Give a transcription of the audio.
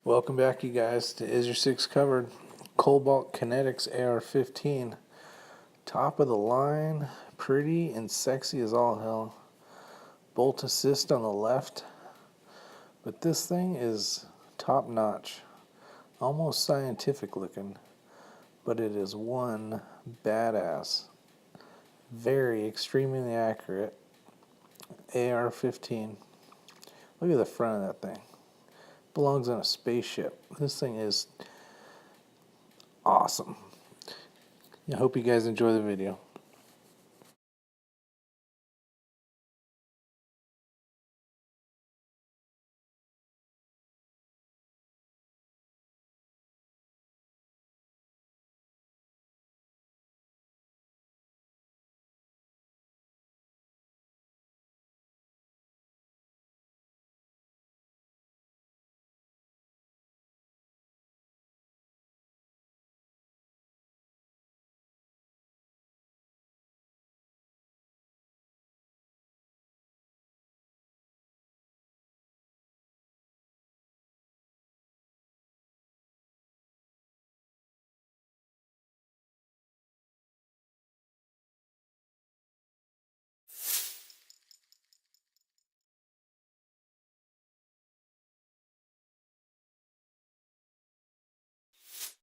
Welcome back, you guys, to Is Your Six Covered? Cobalt Kinetics AR-15. Top of the line, pretty and sexy as all hell. Bolt assist on the left. But this thing is top notch. Almost scientific looking. But it is one badass. Very extremely accurate AR-15. Look at the front of that thing. Belongs on a spaceship. This thing is awesome. I hope you guys enjoy the video.